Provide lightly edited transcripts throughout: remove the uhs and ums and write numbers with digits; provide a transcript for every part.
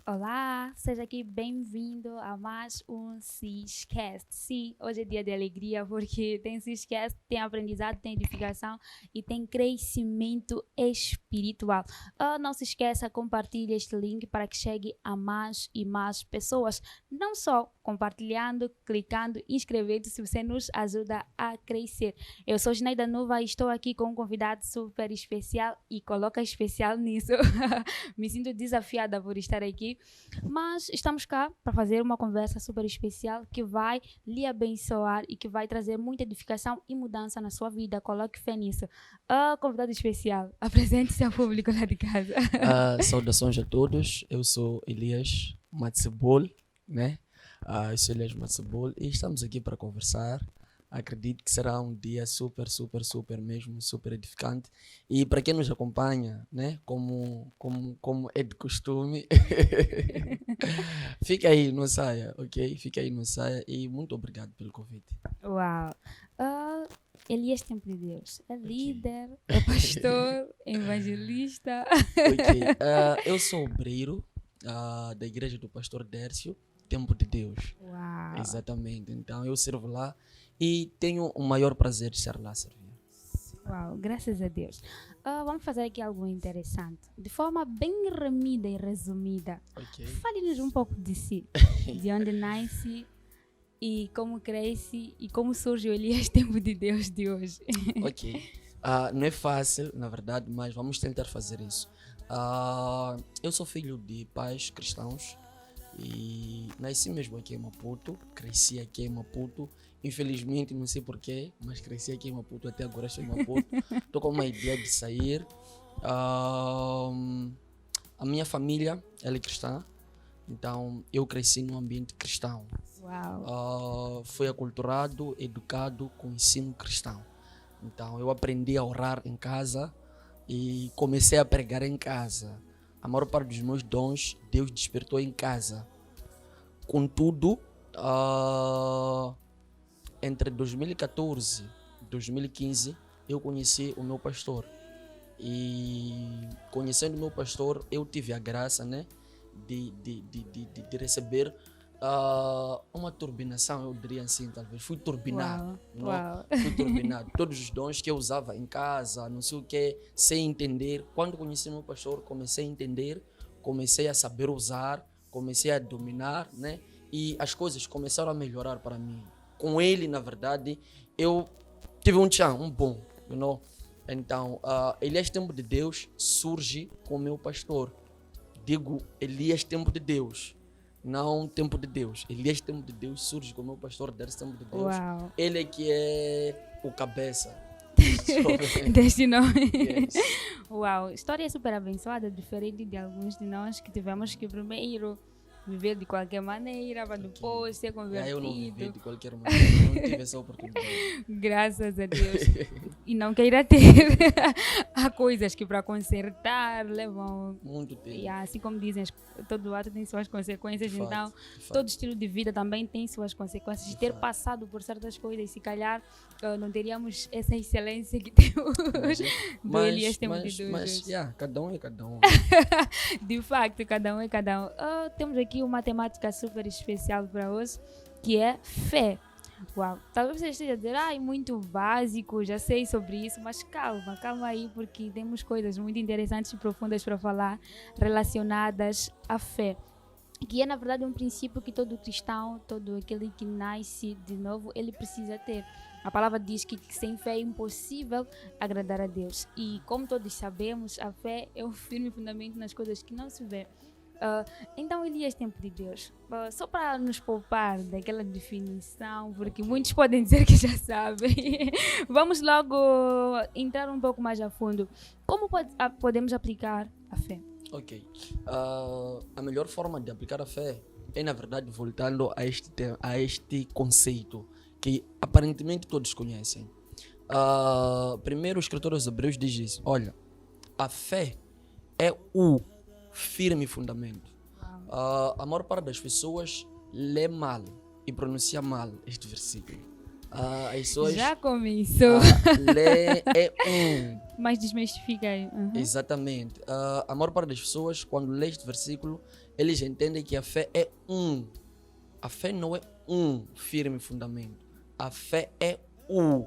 Olá, seja aqui bem-vindo a mais um Ciscast. Sim, hoje é dia de alegria porque tem Ciscast, tem aprendizado, tem edificação e tem crescimento espiritual. Não se esqueça, compartilhe este link para que chegue a mais e mais pessoas. Não só compartilhando, clicando, inscrevendo-se, você nos ajuda a crescer. Eu sou Gineida Nova e estou aqui com um convidado super especial e coloca especial nisso. Me sinto desafiada por estar aqui. Mas estamos cá para fazer uma conversa super especial que vai lhe abençoar e que vai trazer muita edificação e mudança na sua vida. Coloque fé nisso. Convidado especial, apresente-se ao público lá de casa. Saudações a todos, eu sou Elias Matsebol, né? Eu sou Elias Matsebol e estamos aqui para conversar. Acredito que será um dia super mesmo, super edificante. E para quem nos acompanha, né? Como é de costume, fica aí, não saia, ok? Fica aí, não saia e muito obrigado pelo convite. Uau! Elias Tempo de Deus é líder, é pastor, é evangelista. Ok, eu sou obreiro da igreja do pastor Dércio, Tempo de Deus. Uau! Exatamente, então eu sirvo lá e tenho o maior prazer de estar lá a servir. Uau, graças a Deus. Vamos fazer aqui algo interessante. De forma bem remida e resumida. Ok. Fale-nos um pouco de si. De onde nasce e como cresce e como surge o Elias Tempo de Deus de hoje. Ok. Não é fácil, na verdade, mas vamos tentar fazer isso. Eu sou filho de pais cristãos e nasci mesmo aqui em Maputo, cresci aqui em Maputo. Infelizmente, não sei porquê, mas cresci aqui em Maputo, até agora estou em Maputo. Estou com uma ideia de sair. A minha família, ela é cristã, então eu cresci num ambiente cristão. Uau! Fui aculturado, educado com ensino cristão. Então eu aprendi a orar em casa e comecei a pregar em casa. A maior parte dos meus dons Deus despertou em casa. Contudo, entre 2014 e 2015 eu conheci o meu pastor. E conhecendo o meu pastor eu tive a graça, né, de receber uma turbinação, eu diria assim, talvez. Fui turbinado. Uau! Fui turbinado. Todos os dons que eu usava em casa, não sei o que, sem entender. Quando conheci meu pastor, comecei a entender, comecei a saber usar, comecei a dominar, né? E as coisas começaram a melhorar para mim. Com ele, na verdade, eu tive um bom, you know? Então, Elias Tempo de Deus surge com o meu pastor. Digo Elias Tempo de Deus, não Tempo de Deus. Elias Tempo de Deus surge com o meu pastor Dércio Tempo de Deus. Uau! Ele é que é o cabeça Deste nome. Yes. Uau! História super abençoada, diferente de alguns de nós que tivemos que primeiro viver de qualquer maneira, para depois ser Eu não vivi convertido. de qualquer maneira, não tive essa oportunidade. Graças a Deus. E não queira ter. Há coisas que para consertar levam. Muito tempo. E assim como dizem, todo ato tem suas consequências, De fato, então de fato. todo estilo de vida também tem suas consequências. De Ter fato. passado por certas coisas, se calhar não teríamos essa excelência que temos do Elias Tempo de Deus. Mas cada um é cada um. De facto, cada um é cada um. Temos aqui uma temática super especial para hoje, que é fé. Uau, talvez você esteja a dizer, muito básico, já sei sobre isso, mas calma aí, porque temos coisas muito interessantes e profundas para falar relacionadas à fé. Que é, na verdade, um princípio que todo cristão, todo aquele que nasce de novo, ele precisa ter. A palavra diz que sem fé é impossível agradar a Deus. E como todos sabemos, a fé é um firme fundamento nas coisas que não se vê. Então, Elias Tempo de Deus, só para nos poupar daquela definição, porque muitos podem dizer que já sabem, vamos logo entrar um pouco mais a fundo. Como podemos aplicar a fé? Ok. A melhor forma de aplicar a fé é, na verdade, voltando a este conceito que aparentemente todos conhecem. Primeiro, o escritor aos Hebreus diz isso: olha, a fé é o firme fundamento. A maior parte das pessoas lê mal e pronuncia mal este versículo. As pessoas... Já começou. Lé é um. Mas desmistifica aí. Exatamente. A maior parte das pessoas, quando lê este versículo, eles entendem que a fé é um. A fé não é um firme fundamento. A fé é o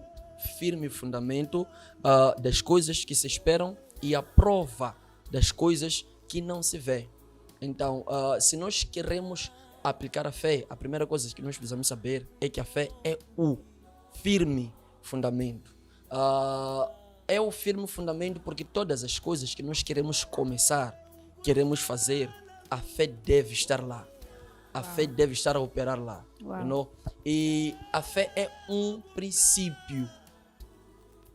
firme fundamento das coisas que se esperam e a prova das coisas que não se vê. Então, se nós queremos aplicar a fé, a primeira coisa que nós precisamos saber é que a fé é o firme fundamento. É o firme fundamento porque todas as coisas que nós queremos começar, queremos fazer, a fé deve estar lá. A fé deve estar a operar lá. You know? E a fé é um princípio.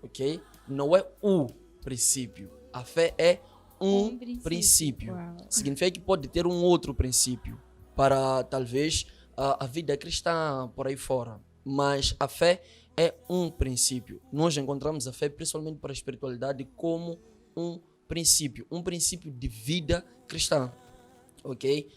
Ok? Não é o princípio. A fé é um princípio. Significa que pode ter um outro princípio para talvez a vida cristã por aí fora. Mas a fé é um princípio. Nós encontramos a fé principalmente para a espiritualidade como um princípio de vida cristã. Ok?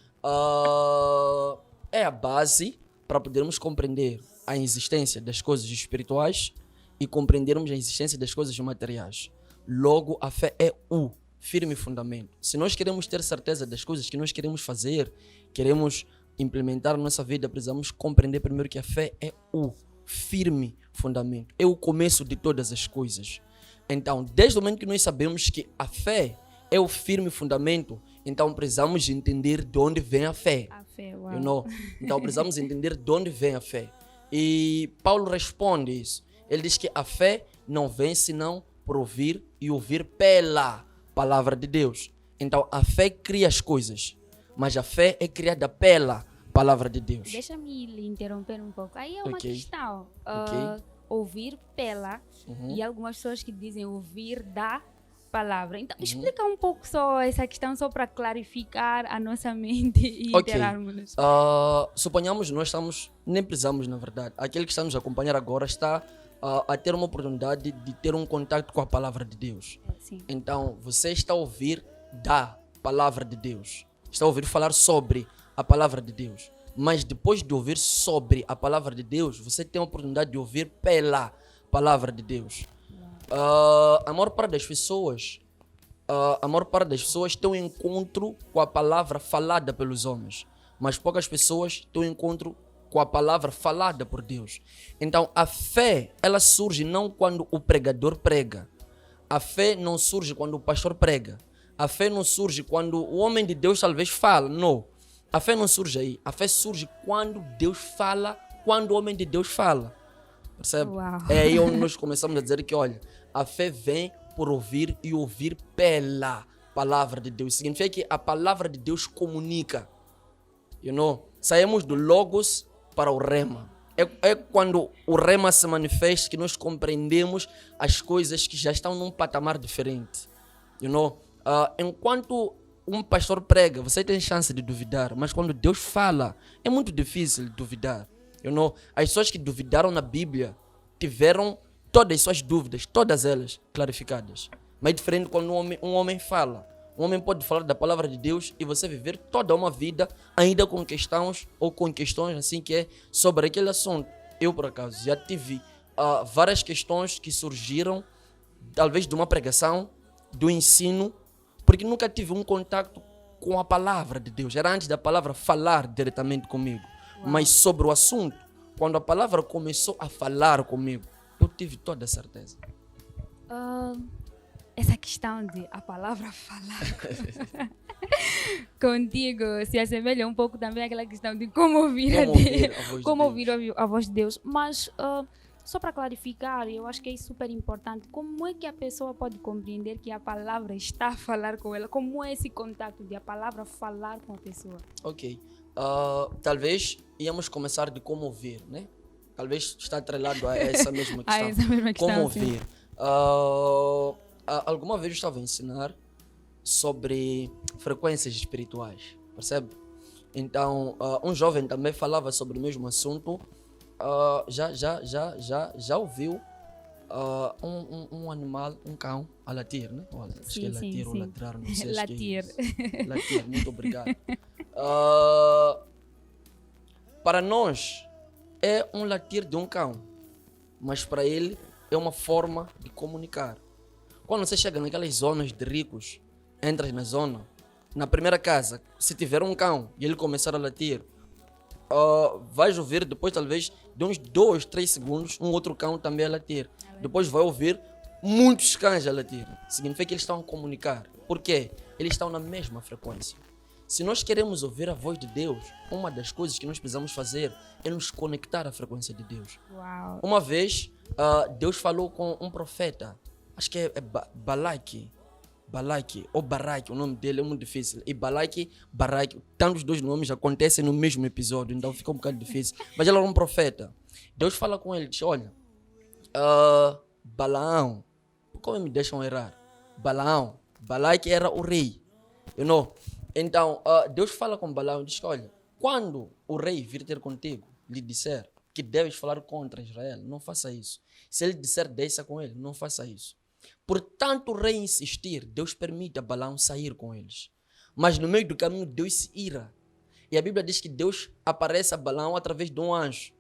É a base para podermos compreender a existência das coisas espirituais e compreendermos a existência das coisas materiais. Logo, a fé é o firme fundamento. Se nós queremos ter certeza das coisas que nós queremos fazer, queremos implementar na nossa vida, precisamos compreender primeiro que a fé é o firme fundamento. É o começo de todas as coisas. Então, desde o momento que nós sabemos que a fé é o firme fundamento, então precisamos entender de onde vem a fé. A fé, uau. You know? Então precisamos entender de onde vem a fé. E Paulo responde isso. Ele diz que a fé não vem senão por ouvir e ouvir pela palavra de Deus. Então a fé cria as coisas, mas a fé é criada pela palavra de Deus. Deixa-me lhe interromper um pouco. Aí é uma Ok. questão. Ok. Ouvir pela e algumas pessoas que dizem ouvir da palavra. Então, explica um pouco só essa questão, só para clarificar a nossa mente e Ok. interarmos. Suponhamos nós nem precisamos, na verdade. Aquele que está nos acompanhar agora está a ter uma oportunidade de ter um contato com a palavra de Deus. Sim. Então, você está a ouvir da palavra de Deus. Está a ouvir falar sobre a palavra de Deus. Mas depois de ouvir sobre a palavra de Deus, você tem a oportunidade de ouvir pela palavra de Deus. A maior parte das pessoas tem um encontro com a palavra falada pelos homens, mas poucas pessoas têm um encontro com a palavra falada por Deus. Então a fé, ela surge não quando o pregador prega. A fé não surge quando o pastor prega. A fé não surge quando o homem de Deus talvez fala. Não. A fé não surge aí. A fé surge quando Deus fala, quando o homem de Deus fala. Percebe? Uau. É aí onde nós começamos a dizer que, olha, a fé vem por ouvir e ouvir pela palavra de Deus. Significa que a palavra de Deus comunica. You know? Saímos do Logos para o Rema. É quando o Rema se manifesta que nós compreendemos as coisas que já estão num patamar diferente. You know? Enquanto um pastor prega, você tem chance de duvidar, mas quando Deus fala, é muito difícil duvidar. You know? As pessoas que duvidaram na Bíblia tiveram todas as suas dúvidas, todas elas clarificadas. Mas é diferente quando um homem fala. Um homem pode falar da palavra de Deus e você viver toda uma vida ainda com questões assim que é sobre aquele assunto. Eu, por acaso, já tive várias questões que surgiram talvez de uma pregação, do ensino, porque nunca tive um contato com a palavra de Deus. Era antes da palavra falar diretamente comigo. Uau. Mas sobre o assunto, quando a palavra começou a falar comigo, eu tive toda a certeza. Essa questão de a palavra falar contigo se assemelha um pouco também àquela questão de como ouvir a Deus, como ouvir a voz de Deus. Mas só para clarificar, eu acho que é super importante. Como é que a pessoa pode compreender que a palavra está a falar com ela? Como é esse contato de a palavra falar com a pessoa? Ok. Talvez íamos começar de como ouvir, né? Talvez está atrelado a essa mesma questão. essa mesma questão, como sim. ouvir. Alguma vez eu estava a ensinar sobre frequências espirituais, percebe? Então, um jovem também falava sobre o mesmo assunto. Já ouviu um animal, um cão, a latir, né? Olha, acho que é latir ou ladrar, não sei. Latir. Latir, muito obrigado. Para nós, é um latir de um cão. mas para ele é uma forma de comunicar. Quando você chega naquelas zonas de ricos, entras na zona, na primeira casa, se tiver um cão e ele começar a latir, vais ouvir depois talvez de uns 2, 3 segundos um outro cão também a latir. Depois vai ouvir muitos cães a latir. Significa que eles estão a comunicar. Por quê? Eles estão na mesma frequência. Se nós queremos ouvir a voz de Deus, uma das coisas que nós precisamos fazer é nos conectar à frequência de Deus. Uau. Uma vez, Deus falou com um profeta, acho que é Balaque ou Baraque, o nome dele é muito difícil. E Balaque, tantos dois nomes acontecem no mesmo episódio, então fica um bocado difícil. Mas ele era um profeta. Deus fala com ele, diz, olha, Balaão, como me deixam errar? Balaque era o rei, you know? Então, Deus fala com Balaão e diz, olha, quando o rei vir ter contigo, lhe disser que deves falar contra Israel, não faça isso. Se ele disser deixa com ele, não faça isso. Por tanto o rei insistir, Deus permite a Balaão sair com eles. Mas no meio do caminho, Deus se ira. E a Bíblia diz que Deus aparece a Balaão através de um anjo.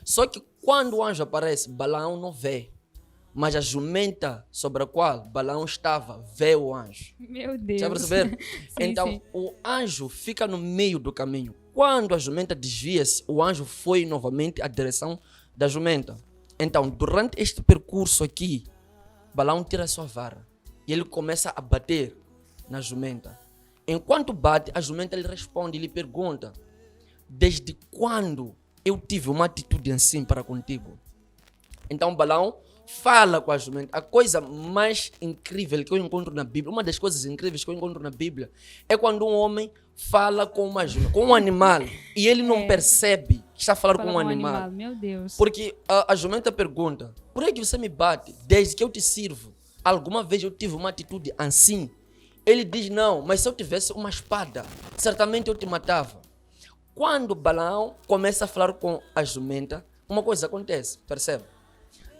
Só que quando o anjo aparece, Balaão não vê. Mas a jumenta sobre a qual Balaão estava, vê o anjo. Meu Deus. Já perceber? Sim, então, sim. o anjo fica no meio do caminho. Quando a jumenta desvia-se, o anjo foi novamente à direção da jumenta. Então, durante este percurso aqui, Balaão tira a sua vara e ele começa a bater na jumenta. Enquanto bate, a jumenta lhe responde e lhe pergunta: desde quando eu tive uma atitude assim para contigo? Então Balaão fala com a jumenta. A coisa mais incrível que eu encontro na Bíblia, uma das coisas incríveis que eu encontro na Bíblia, é quando um homem fala com uma jumenta, com um animal, e ele não percebe que está a falar com um animal. Meu Deus. Porque a jumenta pergunta: por que você me bate? Desde que eu te sirvo, alguma vez eu tive uma atitude assim? Ele diz: não, mas se eu tivesse uma espada, certamente eu te matava. Quando Balaão começa a falar com a jumenta, uma coisa acontece, percebe?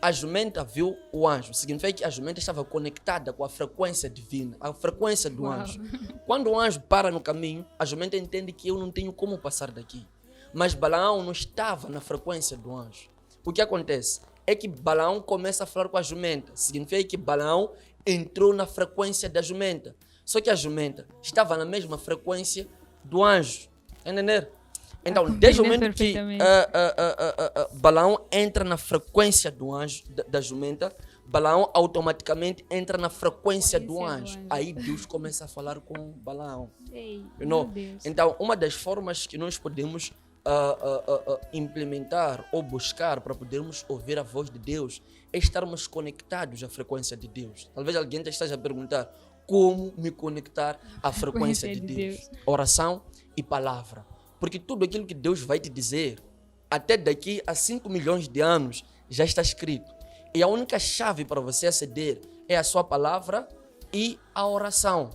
A jumenta viu o anjo, significa que a jumenta estava conectada com a frequência divina, a frequência do anjo. Quando o anjo para no caminho, a jumenta entende que eu não tenho como passar daqui. Mas Balaão não estava na frequência do anjo. O que acontece é que Balaão começa a falar com a jumenta, significa que Balaão entrou na frequência da jumenta. Só que a jumenta estava na mesma frequência do anjo. Entender? Então, desde o momento que Balaão entra na frequência do anjo, da jumenta, Balaão automaticamente entra na frequência do anjo. Aí Deus começa a falar com Balaão. Ei, You know? meu Deus. Então, uma das formas que nós podemos implementar ou buscar para podermos ouvir a voz de Deus é estarmos conectados à frequência de Deus. Talvez alguém esteja a perguntar: como me conectar à frequência de Deus? Oração e palavra. Porque tudo aquilo que Deus vai te dizer, até daqui a 5 milhões de anos, já está escrito. E a única chave para você aceder é a sua palavra e a oração.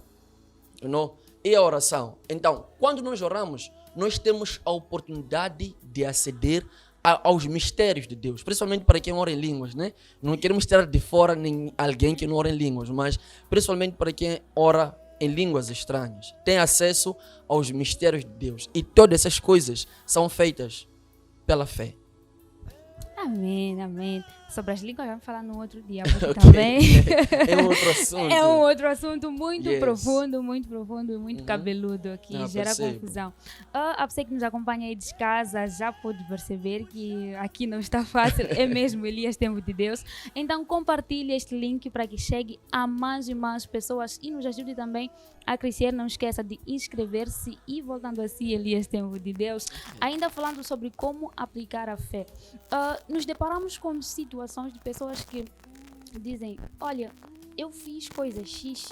You know? E a oração. Então, quando nós oramos, nós temos a oportunidade de aceder aos mistérios de Deus, principalmente para quem ora em línguas, né? Não queremos tirar de fora nem alguém que não ora em línguas, mas principalmente para quem ora em línguas estranhas, tem acesso aos mistérios de Deus. E todas essas coisas são feitas pela fé. Amém, amém. Sobre as línguas vamos falar no outro dia, porque Ok. também É um outro assunto. é um outro assunto muito Yes. profundo e muito cabeludo aqui, Ah, gera percebo. confusão. A você que nos acompanha aí de casa já pode perceber que aqui não está fácil, é mesmo Elias Tempo de Deus. Então compartilhe este link para que chegue a mais e mais pessoas e nos ajude também a crescer. Não esqueça de inscrever-se e voltando assim, Elias Tempo de Deus, ainda falando sobre como aplicar a fé. Nos deparamos com situações de pessoas que dizem: olha, eu fiz coisas X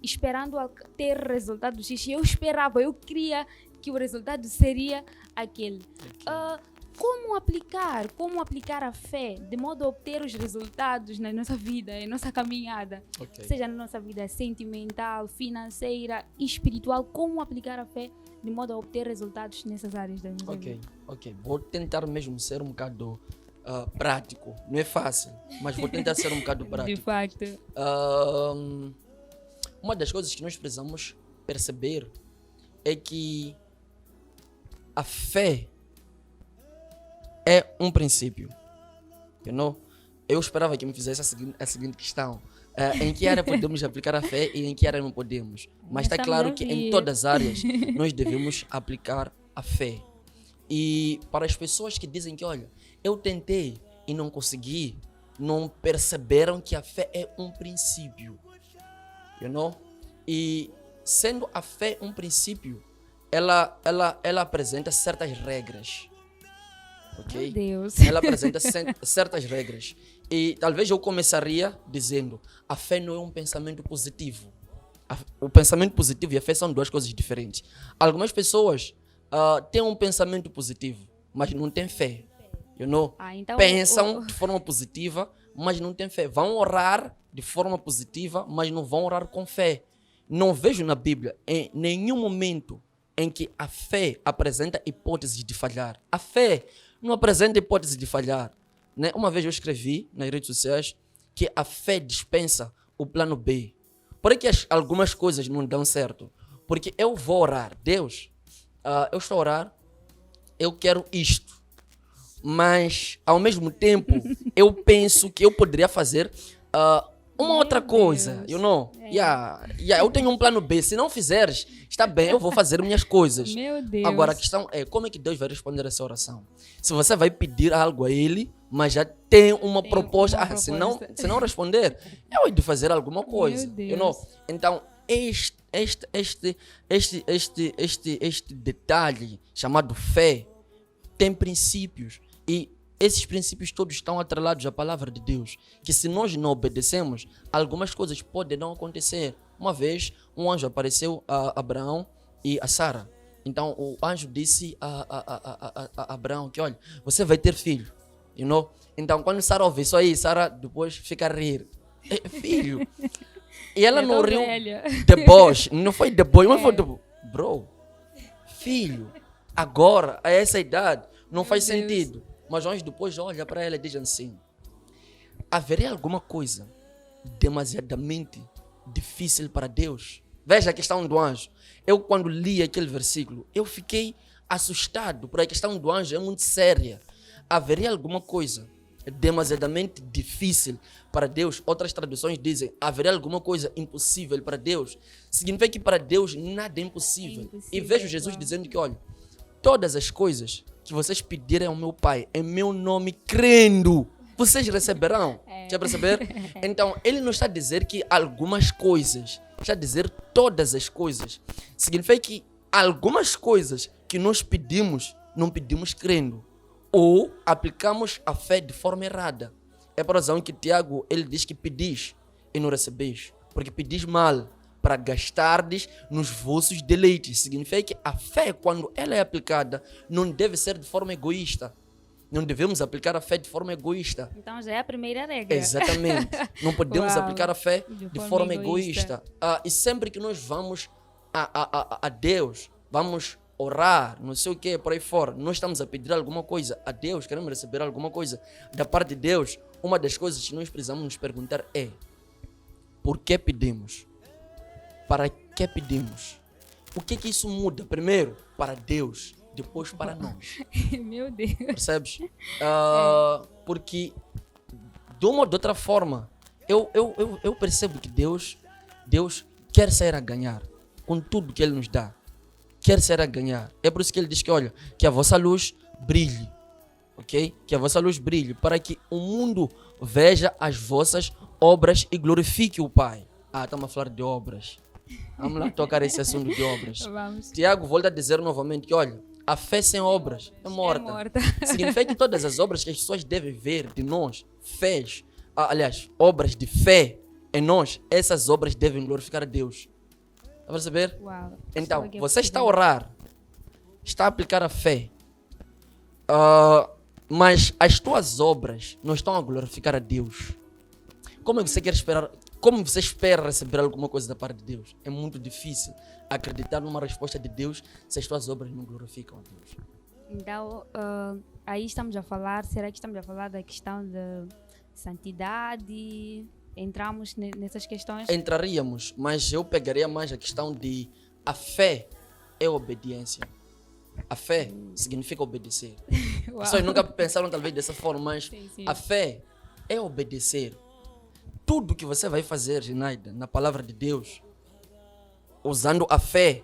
esperando ter resultado X, eu esperava, eu queria que o resultado seria aquele. Como aplicar a fé de modo a obter os resultados na nossa vida, em nossa caminhada, seja na nossa vida sentimental, financeira, espiritual, como aplicar a fé de modo a obter resultados nessas áreas da nossa vida. Ok. Vou tentar mesmo ser um bocado prático. Não é fácil, mas vou tentar ser um bocado prático. De facto. Uma das coisas que nós precisamos perceber é que a fé é um princípio. You know? Eu esperava que me fizesse a seguinte questão. Em que área podemos aplicar a fé e em que área não podemos? Mas está claro que em todas as áreas nós devemos aplicar a fé. E para as pessoas que dizem que, olha, eu tentei e não consegui, não perceberam que a fé é um princípio. You know? E sendo a fé um princípio, ela apresenta certas regras. Ok? Meu Deus. Ela apresenta certas regras. E talvez eu começaria dizendo: a fé não é um pensamento positivo. O pensamento positivo e a fé são duas coisas diferentes. Algumas pessoas têm um pensamento positivo, mas não têm fé. You know? Então, pensam de forma positiva, mas não têm fé. Vão orar de forma positiva, mas não vão orar com fé. Não vejo na Bíblia em nenhum momento em que a fé apresenta hipóteses de falhar. A fé não apresenta hipótese de falhar. Né? Uma vez eu escrevi nas redes sociais que a fé dispensa o plano B. Por que algumas coisas não dão certo? Porque eu vou orar. Deus, eu estou a orar, eu quero isto. Mas, ao mesmo tempo, eu penso que eu poderia fazer uma outra coisa. You know? Eu tenho um plano B. Se não fizeres, está bem, eu vou fazer minhas coisas. Meu Deus. Agora, a questão é como é que Deus vai responder essa oração? Se você vai pedir algo a Ele, mas já tem uma proposta. Se não responder, eu hei de fazer alguma coisa. Meu Deus. You know? Então, este detalhe chamado fé tem princípios. E esses princípios todos estão atrelados à palavra de Deus. Que se nós não obedecemos, algumas coisas podem não acontecer. Uma vez, um anjo apareceu a Abraão e a Sara. Então, o anjo disse a Abraão que, olha, você vai ter filho. You know? Então, quando Sara ouve isso aí, Sara depois fica a rir. Filho. E ela não riu deboche. Não foi deboche, mas foi deboche. Bro, filho, agora, a essa idade, não faz sentido. Mas o anjo depois olha para ela e diz assim: haveria alguma coisa demasiadamente difícil para Deus? Veja a questão do anjo. Eu, quando li aquele versículo, eu fiquei assustado, porque a questão do anjo é muito séria. Haveria alguma coisa demasiadamente difícil para Deus? Outras traduções dizem: haveria alguma coisa impossível para Deus? Significa que para Deus nada é impossível. E vejo Jesus dizendo que, olha, todas as coisas que vocês pedirem ao meu Pai em meu nome, crendo, vocês receberão. Já perceber? Então, ele não está a dizer que algumas coisas, está a dizer todas as coisas. Significa que algumas coisas que nós pedimos, não pedimos crendo. Ou aplicamos a fé de forma errada. É por razão que Tiago, ele diz que pedis e não recebeis. Porque pedis mal, para gastardes nos vossos deleites. Significa que a fé, quando ela é aplicada, não deve ser de forma egoísta. Não devemos aplicar a fé de forma egoísta. Então já é a primeira regra. Exatamente. Não podemos aplicar a fé de forma egoísta. E sempre que nós vamos a Deus, vamos orar, não sei o que, por aí fora, nós estamos a pedir alguma coisa a Deus, queremos receber alguma coisa da parte de Deus, uma das coisas que nós precisamos nos perguntar é: por que pedimos? Para que pedimos? O que isso muda? Primeiro, para Deus, depois para nós. Meu Deus. Percebes? Porque, de uma ou de outra forma, eu percebo que Deus quer sair a ganhar com tudo que Ele nos dá. Quer sair a ganhar. É por isso que Ele diz que, olha, que a vossa luz brilhe. Ok? Que a vossa luz brilhe para que o mundo veja as vossas obras e glorifique o Pai. Estamos a falar de obras. Vamos lá tocar esse assunto de obras. Vamos. Tiago volta a dizer novamente que, olha, a fé sem obras é morta. Significa que todas as obras que as pessoas devem ver de nós, obras de fé em nós, essas obras devem glorificar a Deus. Está a perceber? Uau. Então, você está a orar, está a aplicar a fé, mas as tuas obras não estão a glorificar a Deus. Como você quer esperar? Como você espera receber alguma coisa da parte de Deus? É muito difícil acreditar numa resposta de Deus se as tuas obras não glorificam a Deus. Então, aí estamos a falar, será que estamos a falar da questão de santidade? Entramos nessas questões? Entraríamos, mas eu pegaria mais a questão de a fé é obediência. A fé significa obedecer. Uau. As pessoas nunca pensaram talvez dessa forma, mas Sim, sim. a fé é obedecer. Tudo que você vai fazer, Ginaida, na palavra de Deus, usando a fé,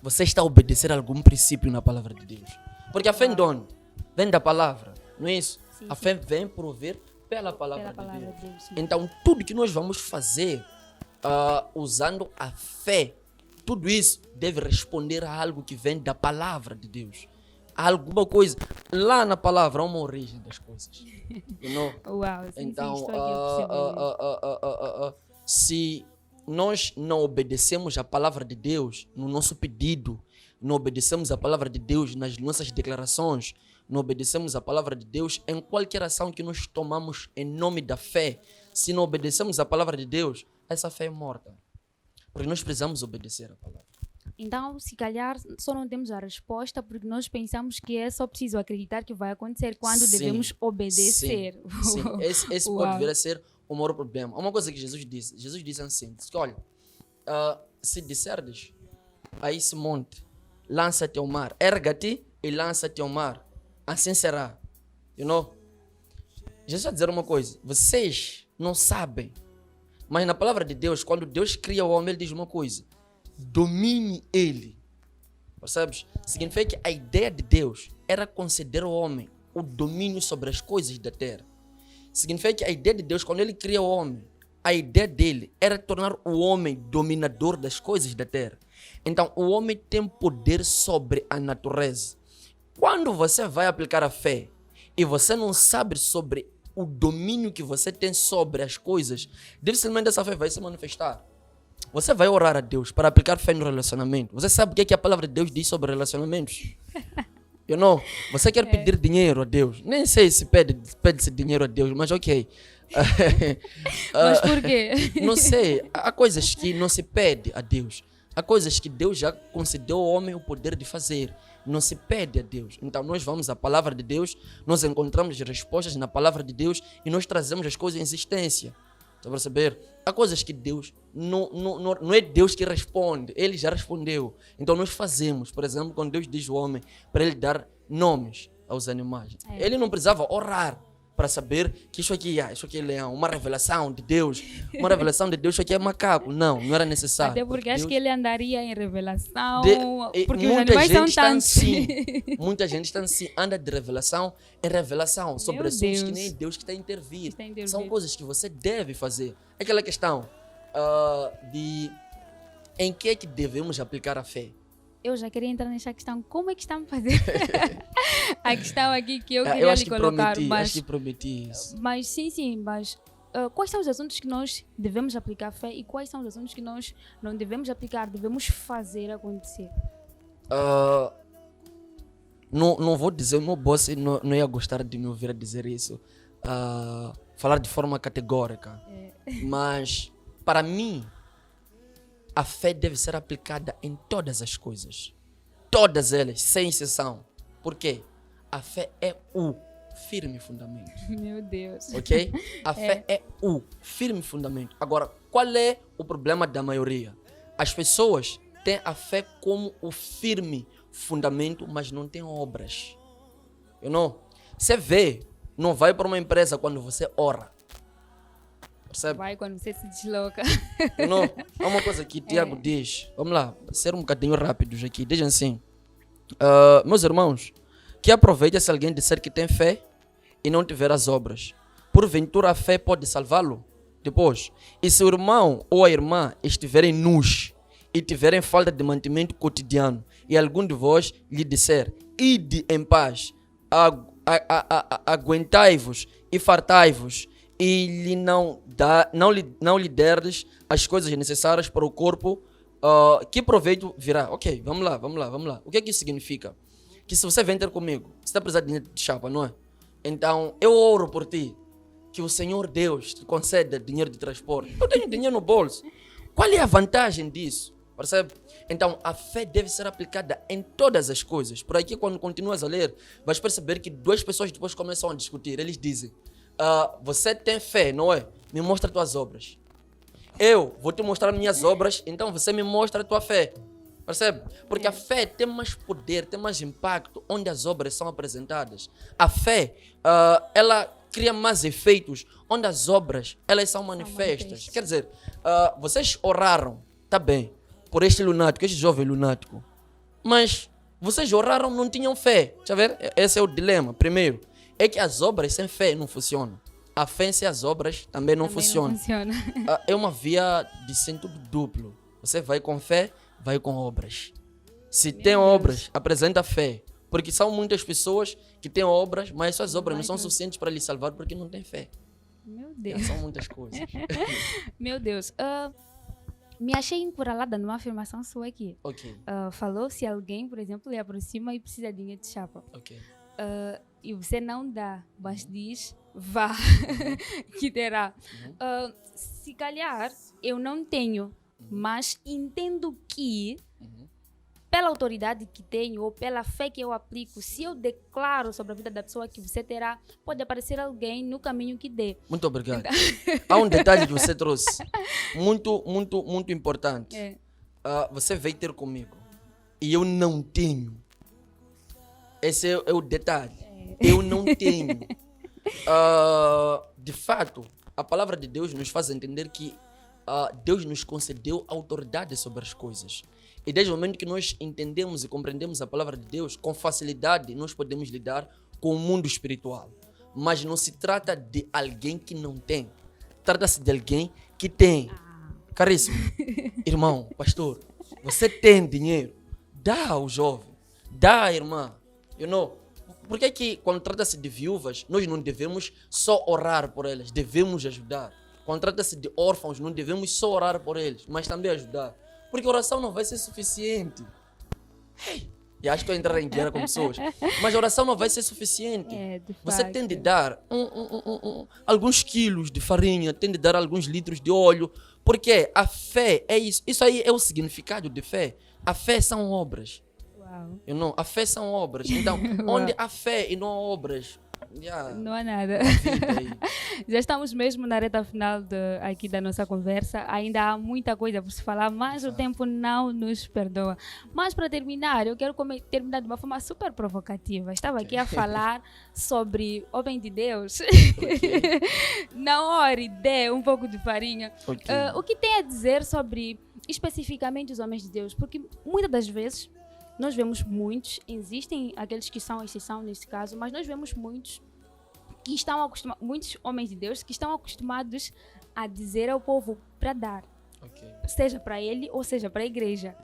você está a obedecer a algum princípio na palavra de Deus. Porque a fé vem de onde? Vem da palavra, não é isso? Sim, A sim. fé vem prover pela palavra, Pela palavra de Deus. de Deus. Sim. Então, tudo que nós vamos fazer usando a fé, tudo isso deve responder a algo que vem da palavra de Deus. Há alguma coisa. Lá na palavra há uma origem das coisas. You know? Uau, sim, Então, sim, estou aqui a perceber. se nós não obedecemos a palavra de Deus no nosso pedido, não obedecemos a palavra de Deus nas nossas declarações, não obedecemos a palavra de Deus em qualquer ação que nós tomamos em nome da fé, se não obedecemos a palavra de Deus, essa fé é morta. Porque nós precisamos obedecer a palavra. Então, se calhar, só não temos a resposta porque nós pensamos que é só preciso acreditar que vai acontecer quando Sim, devemos obedecer. Sim, esse Uau. pode vir a ser o maior problema. Uma coisa que Jesus disse assim, disse que, olha, se disserdes a esse monte, lança-te ao mar, erga-te e lança-te ao mar, assim será. You know? Jesus vai dizer uma coisa, vocês não sabem, mas na palavra de Deus, quando Deus cria o homem, ele diz uma coisa, domine ele. Percebes? Significa que a ideia de Deus era conceder ao homem o domínio sobre as coisas da terra. Significa que a ideia de Deus, quando ele cria o homem, a ideia dele era tornar o homem dominador das coisas da terra. Então, o homem tem poder sobre a natureza. Quando você vai aplicar a fé e você não sabe sobre o domínio que você tem sobre as coisas, dificilmente essa fé vai se manifestar. Você vai orar a Deus para aplicar fé no relacionamento. Você sabe o que a palavra de Deus diz sobre relacionamentos? You know? Você quer pedir dinheiro a Deus. Nem sei se pede-se dinheiro a Deus, mas ok. Mas por quê? Não sei. Há coisas que não se pede a Deus. Há coisas que Deus já concedeu ao homem o poder de fazer. Não se pede a Deus. Então nós vamos à palavra de Deus, nós encontramos respostas na palavra de Deus e nós trazemos as coisas em existência. Está a perceber? Há coisas que Deus, não é Deus que responde, Ele já respondeu. Então nós fazemos, por exemplo, quando Deus diz ao homem para ele dar nomes aos animais. Ele não precisava orar para saber que isso aqui é leão, uma revelação de Deus. Uma revelação de Deus, isso aqui é macaco. Não era necessário. Até porque acho Deus, que ele andaria em revelação, porque os muita animais são gente está tantos. assim. Muita gente está assim, anda de revelação em revelação sobre Meu assuntos que Deus. nem Deus que está a intervir. Está a intervir. São coisas que você deve fazer. Aquela questão de em que é que devemos aplicar a fé. Eu já queria entrar nessa questão. Como é que estamos a fazer? A questão aqui que eu Eu queria acho lhe que colocar. prometi, Mas, acho que prometi isso. mas sim, mas quais são os assuntos que nós devemos aplicar fé e quais são os assuntos que nós não devemos aplicar, devemos fazer acontecer? Não vou dizer, o meu boss não ia gostar de me ouvir a dizer isso, falar de forma categórica. Mas, para mim, a fé deve ser aplicada em todas as coisas. Todas elas, sem exceção. Por quê? A fé é o firme fundamento. Meu Deus. Ok? A fé é o firme fundamento. Agora, qual é o problema da maioria? As pessoas têm a fé como o firme fundamento, mas não têm obras. You know? Você vê, não vai para uma empresa quando você ora. Percebe? Vai quando você se desloca. You know? Há uma coisa que Tiago diz. Vamos lá, ser um bocadinho rápidos aqui. Diz assim, meus irmãos, que aproveita se alguém disser que tem fé e não tiver as obras. Porventura a fé pode salvá-lo? Depois, e se o irmão ou a irmã estiverem nus e tiverem falta de mantimento cotidiano e algum de vós lhe disser, ide em paz, aguentai-vos e fartai-vos, e lhe não lhe derdes as coisas necessárias para o corpo, que proveito virá? Ok, vamos lá. O que é que isso significa? Que se você vem ter comigo, você está precisando de dinheiro de chapa, não é? Então, eu oro por ti, que o Senhor Deus te conceda dinheiro de transporte. Eu tenho dinheiro no bolso. Qual é a vantagem disso? Percebe? Então, a fé deve ser aplicada em todas as coisas. Por aqui, quando continuas a ler, vais perceber que duas pessoas depois começam a discutir. Eles dizem, você tem fé, não é? Me mostra tuas obras. Eu vou te mostrar minhas obras, então você me mostra a tua fé. Percebe? Porque a fé tem mais poder, tem mais impacto onde as obras são apresentadas. A fé, ela cria mais efeitos onde as obras elas são manifestas. Quer dizer, vocês oraram, tá bem, por este lunático, este jovem lunático. Mas vocês oraram, não tinham fé. Deixa eu ver, esse é o dilema. Primeiro, é que as obras sem fé não funcionam. A fé sem as obras também não funciona. É uma via de sentido duplo. Você vai com fé, vai com obras. Se tem obras, apresenta fé. Porque são muitas pessoas que têm obras, mas suas obras não são suficientes para lhe salvar porque não têm fé. Meu Deus. São muitas coisas. Meu Deus. Me achei encurralada numa afirmação sua aqui. Ok. Falou se alguém, por exemplo, lhe aproxima e precisa de dinheiro de chapa. Ok. E você não dá, mas diz, vá, que terá. Se calhar, eu não tenho, mas entendo que, pela autoridade que tenho ou pela fé que eu aplico, se eu declaro sobre a vida da pessoa que você terá, pode aparecer alguém no caminho que dê. Muito obrigado. Há um detalhe que você trouxe, muito importante. Você veio ter comigo e eu não tenho. Esse é o detalhe. Eu não tenho. De fato, a palavra de Deus nos faz entender que Deus nos concedeu autoridade sobre as coisas. E desde o momento que nós entendemos e compreendemos a palavra de Deus, com facilidade nós podemos lidar com o mundo espiritual. Mas não se trata de alguém que não tem. Trata-se de alguém que tem. Caríssimo, irmão, pastor, você tem dinheiro? Dá ao jovem, dá à irmã. Por que quando trata-se de viúvas, nós não devemos só orar por elas, devemos ajudar. Quando trata-se de órfãos, não devemos só orar por eles, mas também ajudar. Porque oração não vai ser suficiente. E acho que estou a entrar em guerra com pessoas. Mas a oração não vai ser suficiente. Você tem de dar alguns quilos de farinha, tem de dar alguns litros de óleo. Porque a fé é isso. Isso aí é o significado de fé. A fé são obras. A fé são obras. Então, onde há fé e não há obras, não há nada. Já estamos mesmo na reta final aqui da nossa conversa. Ainda há muita coisa por se falar, mas o tempo não nos perdoa. Mas para terminar, eu quero terminar de uma forma super provocativa. Estava aqui a falar sobre homem de Deus. Não ore, dê um pouco de farinha. O que tem a dizer sobre especificamente os homens de Deus? Porque muitas das vezes nós vemos muitos, existem aqueles que são exceção nesse caso, mas nós vemos muitos que estão acostumados, muitos homens de Deus que estão acostumados a dizer ao povo para dar, seja para ele ou seja para a igreja.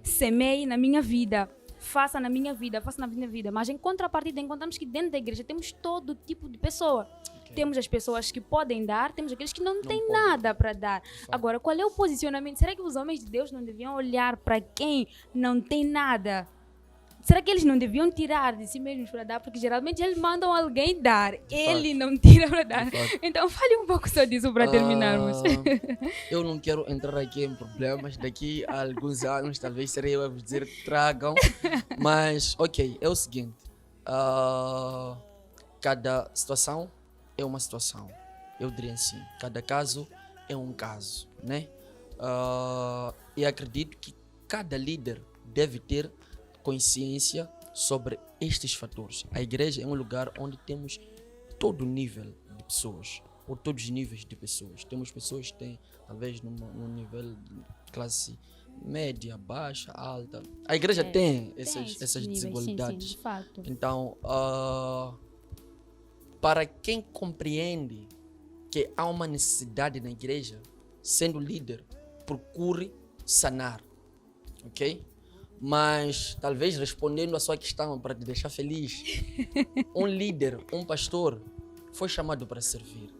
Semeie na minha vida, faça na minha vida, faça na minha vida. Mas em contrapartida encontramos que dentro da igreja temos todo tipo de pessoa. Temos as pessoas que podem dar, temos aqueles que não têm nada para dar. Agora, qual é o posicionamento? Será que os homens de Deus não deviam olhar para quem não tem nada? Será que eles não deviam tirar de si mesmos para dar? Porque geralmente eles mandam alguém dar, ele não tira para dar. Então, fale um pouco só disso para terminarmos. Eu não quero entrar aqui em problemas. Daqui a alguns anos, talvez serei eu a vos dizer que tragam. Mas, é o seguinte. Cada situação é uma situação, eu diria assim. Cada caso é um caso, né? E acredito que cada líder deve ter consciência sobre estes fatores. A igreja é um lugar onde temos todo nível de pessoas, ou todos os níveis de pessoas. Temos pessoas que têm, talvez, num nível de classe média, baixa, alta. A igreja tem essas desigualdades. Sim, de fato. Então, para quem compreende que há uma necessidade na igreja, sendo líder, procure sanar, ok? Mas, talvez respondendo a sua questão para te deixar feliz, um líder, um pastor, foi chamado para servir.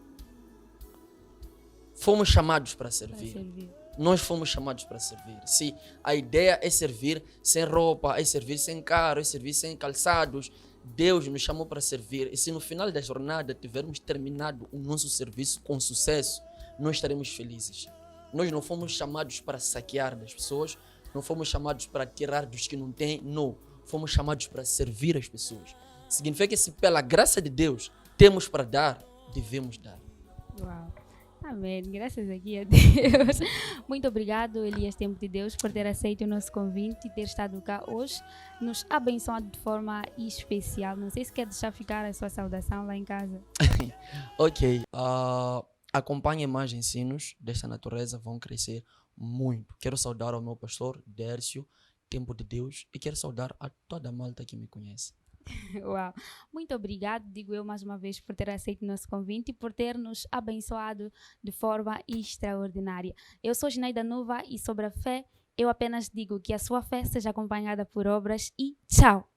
Fomos chamados para servir. Nós fomos chamados para servir. Se a ideia é servir sem roupa, é servir sem carro, é servir sem calçados, Deus nos chamou para servir. E se no final da jornada tivermos terminado o nosso serviço com sucesso, nós estaremos felizes. Nós não fomos chamados para saquear das pessoas, não fomos chamados para tirar dos que não têm, não. Fomos chamados para servir as pessoas. Significa que se pela graça de Deus temos para dar, devemos dar. Uau. Amém. Graças aqui a Deus. Muito obrigado, Elias Tempo de Deus, por ter aceito o nosso convite e ter estado cá hoje, nos abençoado de forma especial. Não sei se quer deixar ficar a sua saudação lá em casa. Ok. Acompanhem mais ensinos desta natureza, vão crescer muito. Quero saudar ao meu pastor Dércio, Tempo de Deus, e quero saudar a toda a malta que me conhece. Uau. Muito obrigado, digo eu mais uma vez, por ter aceito o nosso convite e por ter nos abençoado de forma extraordinária. Eu sou Gineida Nova e sobre a fé, eu apenas digo que a sua fé seja acompanhada por obras e tchau!